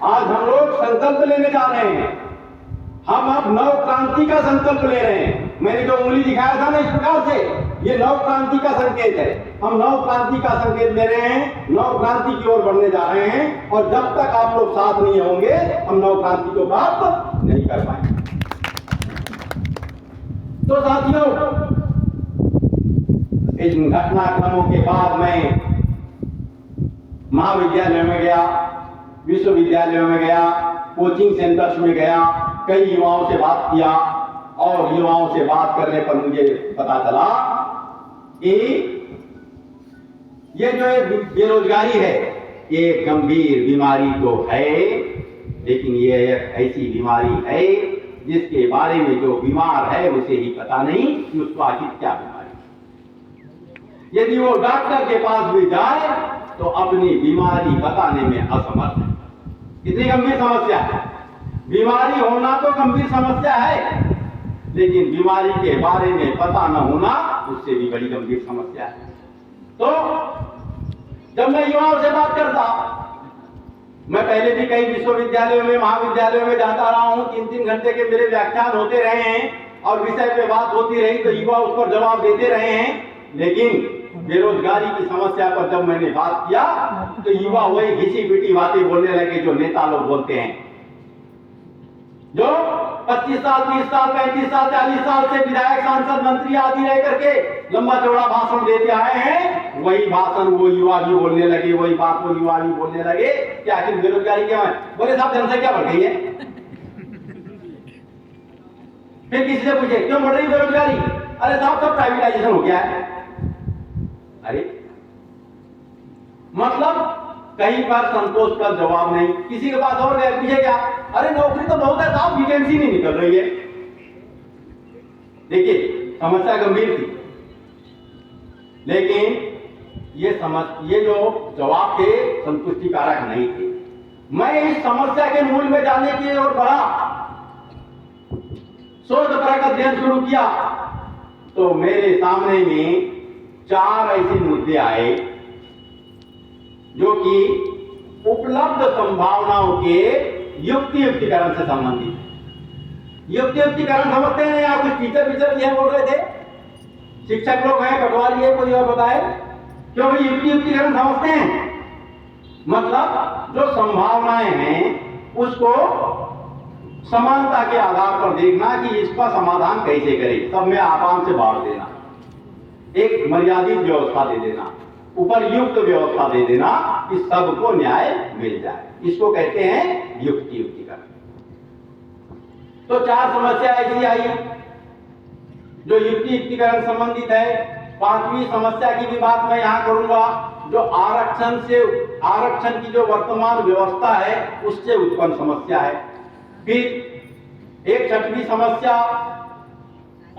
आज हम लोग संकल्प लेने जा रहे हैं। हम अब नव क्रांति का संकल्प ले रहे हैं। मैंने जो उंगली दिखाया था ना इस प्रकार से, ये नव क्रांति का संकेत है। हम नव क्रांति का संकेत ले रहे हैं, नव क्रांति की ओर बढ़ने जा रहे हैं, और जब तक आप लोग साथ नहीं होंगे हम नव क्रांति को प्राप्त नहीं कर पाएंगे। तो साथियों, इस घटनाक्रमों के बाद मैं महाविद्यालय में गया, विश्वविद्यालयों में गया, कोचिंग सेंटर्स में गया, कई युवाओं से बात किया, और युवाओं से बात करने पर मुझे पता चला कि ये जो बेरोजगारी है ये गंभीर बीमारी तो है, लेकिन ये एक ऐसी बीमारी है जिसके बारे में जो बीमार है उसे ही पता नहीं कि उसको आखिर क्या बीमारी। यदि वो डॉक्टर के पास भी जाए तो अपनी बीमारी बताने में असमर्थ है। कितनी गंभीर समस्या है। बीमारी होना तो गंभीर समस्या है, लेकिन बीमारी के बारे में पता न होना उससे भी बड़ी गंभीर समस्या है। तो जब मैं युवाओं से बात करता, मैं पहले भी कई विश्वविद्यालयों में, महाविद्यालयों में जाता रहा हूं, 3-3 घंटे के मेरे व्याख्यान होते रहे हैं और विषय पे बात होती रही तो युवा उस पर जवाब देते रहे हैं। लेकिन बेरोजगारी की समस्या पर जब मैंने बात किया तो युवा वही घिसी पिटी बातें बोलने लगे जो नेता लोग बोलते हैं, जो 25 साल, 30 साल, 35 साल, 40 साल से विधायक, सांसद, मंत्री आदि रह करके लंबा चौड़ा भाषण देते आए हैं, वही भाषण वो युवा भी बोलने लगे, वही बात वो युवा भी बोलने लगे कि आखिर बेरोजगारी क्या है। बोले साहब जनसंख्या बढ़ गई है। फिर किसी से पूछे क्यों बढ़ रही बेरोजगारी? अरे साहब सब प्राइवेटाइजेशन हो गया है। अरे मतलब कहीं पर संतोष का जवाब नहीं। किसी के पास और गए, पूछे क्या? अरे नौकरी तो बहुत है साहब, वैकेंसी नहीं निकल रही है। देखिए समस्या गंभीर थी, लेकिन ये जो जवाब थे संतुष्टिकारक नहीं थे। मैं इस समस्या के मूल में जाने की ओर बढ़ा, शोधपरक अध्ययन शुरू किया, तो मेरे सामने में 4 ऐसे मुद्दे आए जो कि उपलब्ध संभावनाओं के युक्तिकरण से संबंधित है। युक्तिकरण समझते हैं या कुछ टीचर भी बोल रहे थे, शिक्षक लोग हैं, पटवारी है, कोई और बताए क्यों भाई युक्तिकरण समझते हैं? मतलब जो संभावनाएं हैं उसको समानता के आधार पर देखना कि इसका समाधान कैसे करें, सब में आपान से बांट देना, एक मर्यादित व्यवस्था दे देना, उपरयुक्त व्यवस्था दे देना कि सबको न्याय मिल जाए, इसको कहते हैं युक्तिकरण। तो 4 समस्या ऐसी आई जो युक्तिकरण संबंधित है। 5वीं समस्या की भी बात मैं यहां करूंगा, जो आरक्षण की जो वर्तमान व्यवस्था है उससे उत्पन्न समस्या है। फिर एक 6वीं समस्या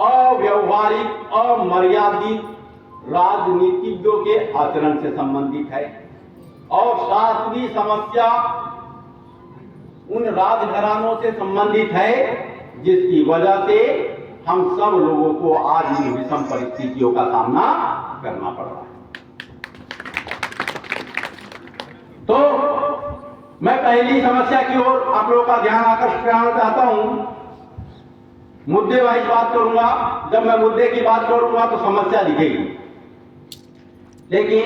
अव्यवहारिक, अमर्यादित राजनीतिज्ञों के आचरण से संबंधित है। और 7वीं समस्या उन राजघरानों से संबंधित है जिसकी वजह से हम सब लोगों को आज इन विषम परिस्थितियों का सामना करना पड़ रहा है। तो मैं पहली समस्या की ओर आप लोगों का ध्यान आकर्षित कराना चाहता हूं। मुद्दे वाइज बात करूंगा। जब मैं मुद्दे की बात करूंगा तो समस्या दिखेगी, लेकिन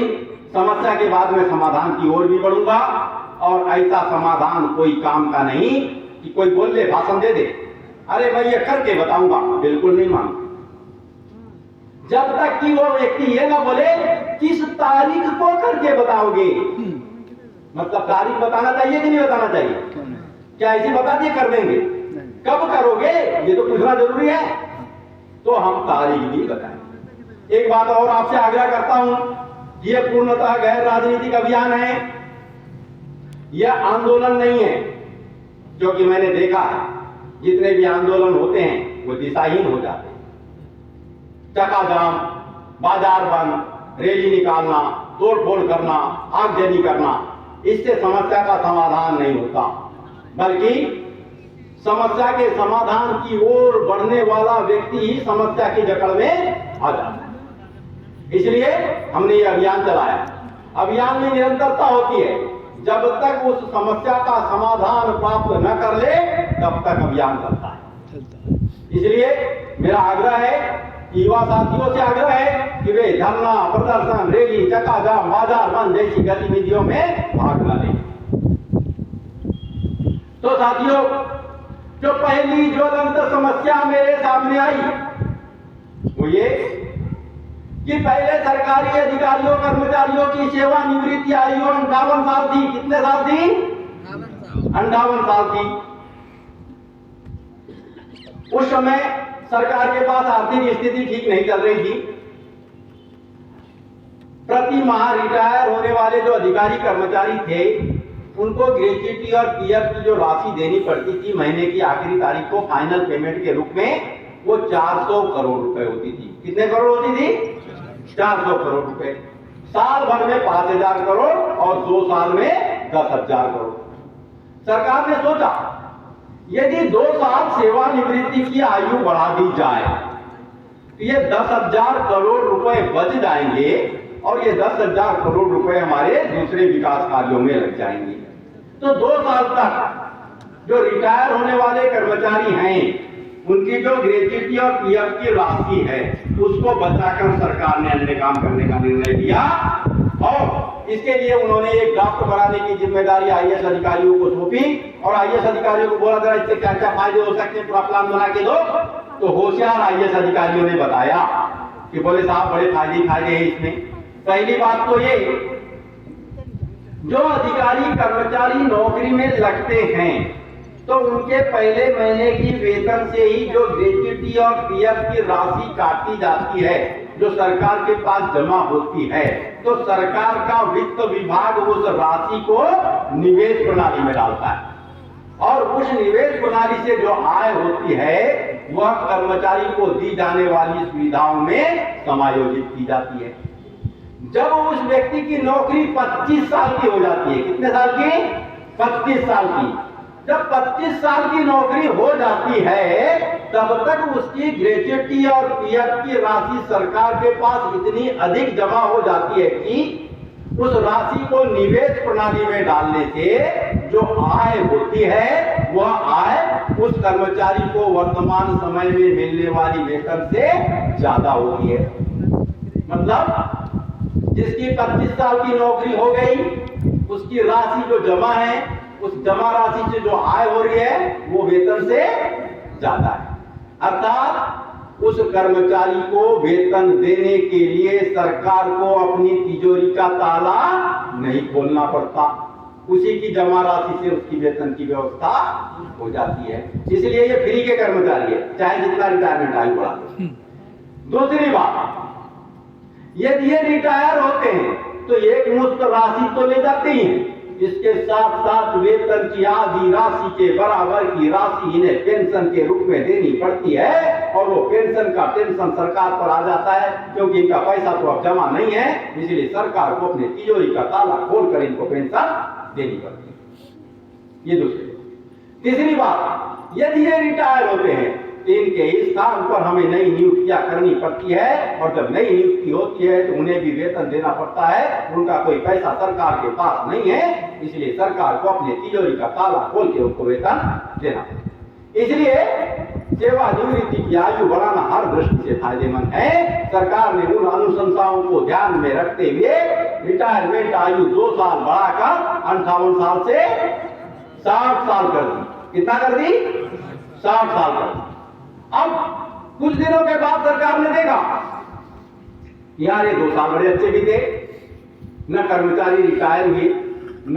समस्या के बाद में समाधान की ओर भी बढ़ूंगा। और ऐसा समाधान कोई काम का नहीं कि कोई बोल ले, भाषण दे दे, अरे मैं ये करके बताऊंगा, बिल्कुल नहीं मानूंगा। जब तक कि वो व्यक्ति ये ना बोले किस तारीख को करके बताओगे, मतलब तारीख बताना चाहिए कि नहीं बताना चाहिए? क्या ऐसी बता दिए कर देंगे? कब करोगे ये तो पूछना जरूरी है। तो हम तारीख भी बताएं। एक बात और आपसे आग्रह करता हूं, ये पूर्णतः गैर राजनीतिक अभियान है, यह आंदोलन नहीं है। क्योंकि मैंने देखा है जितने भी आंदोलन होते हैं वो दिशाहीन हो जाते हैं। चक्का जाम, बाजार बंद, रैली निकालना, तोड़फोड़ करना, आगजनी करना, इससे समस्या का समाधान नहीं होता, बल्कि समस्या के समाधान की ओर बढ़ने वाला व्यक्ति ही समस्या की जकड़ में आ जाता है। इसलिए हमने ये अभियान चलाया। अभियान में निरंतरता होती है। जब तक उस समस्या का समाधान प्राप्त न कर ले तब तक अभियान चलता है। इसलिए मेरा आग्रह है, युवा साथियों से आग्रह है कि वे धरना, प्रदर्शन, रैली, चक्का जाम, बाजार बंद जैसी गतिविधियों में भाग न लें। तो साथियों, जो पहली ज्वलंत समस्या मेरे सामने आई वो ये कि पहले सरकारी अधिकारियों कर्मचारियों की सेवा निवृत्ति आयु 58 साल थी। कितने साल थी? 58 साल थी। उस समय सरकार के पास आर्थिक स्थिति ठीक नहीं चल रही थी। प्रति माह रिटायर होने वाले जो अधिकारी कर्मचारी थे उनको ग्रेच्युटी और पीएफ की जो राशि देनी पड़ती थी महीने की आखिरी तारीख को फाइनल पेमेंट के रूप में, वो 400 करोड़ रुपए होती थी। कितने करोड़ होती थी? 400 करोड़ रुपए। साल भर में 5000 करोड़ और 2 साल में 10,000 करोड़। सरकार ने सोचा यदि 2 साल सेवानिवृत्ति की आयु बढ़ा दी जाए तो ये 10,000 करोड़ रुपए बच जाएंगे और ये 10,000 करोड़ रुपए हमारे दूसरे विकास कार्यों में लग जाएंगे। तो 2 साल तक जो रिटायर होने वाले कर्मचारी हैं उनकी जो ग्रेच्युटी और पीएफ की राशि है उसको बचाकर सरकार ने अन्य काम करने का निर्णय लिया। और इसके लिए उन्होंने एक ड्राफ्ट बनाने की जिम्मेदारी आईएएस अधिकारियों को सौंपी और आईएएस अधिकारियों को बोला, जरा इससे क्या क्या फायदे हो सकते हैं पूरा प्लान बना के दो। तो होशियार आईएएस अधिकारियों ने बताया कि बोले साहब बड़े फायदे हैं इसमें। पहली बात तो ये, जो अधिकारी कर्मचारी नौकरी में लगते हैं तो उनके पहले महीने की वेतन से ही जो ग्रेच्युटी और पीएफ की राशि काटी जाती है जो सरकार के पास जमा होती है, तो सरकार का वित्त विभाग उस राशि को निवेश प्रणाली में डालता है और उस निवेश प्रणाली से जो आय होती है वह कर्मचारी को दी जाने वाली सुविधाओं में समायोजित की जाती है। जब उस व्यक्ति की नौकरी 25 साल की हो जाती है, कितने साल की? 25 साल की। जब 25 साल की नौकरी हो जाती है तब तक उसकी ग्रेच्युटी और पीएफ की राशि सरकार के पास इतनी अधिक जमा हो जाती है कि उस राशि को निवेश प्रणाली में डालने से जो आय होती है वह आय उस कर्मचारी को वर्तमान समय में मिलने वाली वेतन से ज्यादा होती है। मतलब जिसकी 25 साल की नौकरी हो गई उसकी राशि जो जमा है उस जमा राशि से जो आय हो रही है वो वेतन से ज्यादा है। अर्थात उस कर्मचारी को वेतन देने के लिए सरकार को अपनी तिजोरी का ताला नहीं खोलना पड़ता, उसी की जमा राशि से उसकी वेतन की व्यवस्था हो जाती है। इसलिए ये फ्री के कर्मचारी है, चाहे जितना रिटायरमेंट आयु बढ़ा दो। दूसरी बात, यदि ये रिटायर होते हैं तो एक मुश्त राशि तो ले जाते ही हैं, इसके साथ साथ वेतन की आधी राशि के बराबर की राशि इन्हें पेंशन के रूप में देनी पड़ती है और वो पेंशन का टेंशन सरकार पर आ जाता है क्योंकि इनका पैसा तो अब जमा नहीं है, इसलिए सरकार को अपने तिजोरी का ताला खोलकर इनको पेंशन देनी पड़ती है। ये दूसरी। तीसरी बात, यदि ये रिटायर होते हैं इनके इस स्थान पर हमें नई नियुक्तियां करनी पड़ती है, और जब नई नियुक्ति होती है तो उन्हें भी वेतन देना पड़ता है। उनका कोई पैसा सरकार के पास नहीं है, इसलिए सरकार को अपने तिजोरी का ताला खोल के उनको वेतन देना। इसलिए सेवानिवृत्ति की आयु बढ़ाना हर दृष्टि से फायदेमंद है। सरकार ने उन अनुशंसाओं को ध्यान में रखते हुए रिटायरमेंट आयु 2 साल बढ़ाकर 58 साल से 60 साल कर दी। कितना कर दी? 60 साल कर दी। अब कुछ दिनों के बाद सरकार ने देखा यार ये 2 साल बड़े अच्छे भी थे, न कर्मचारी रिटायर हुए,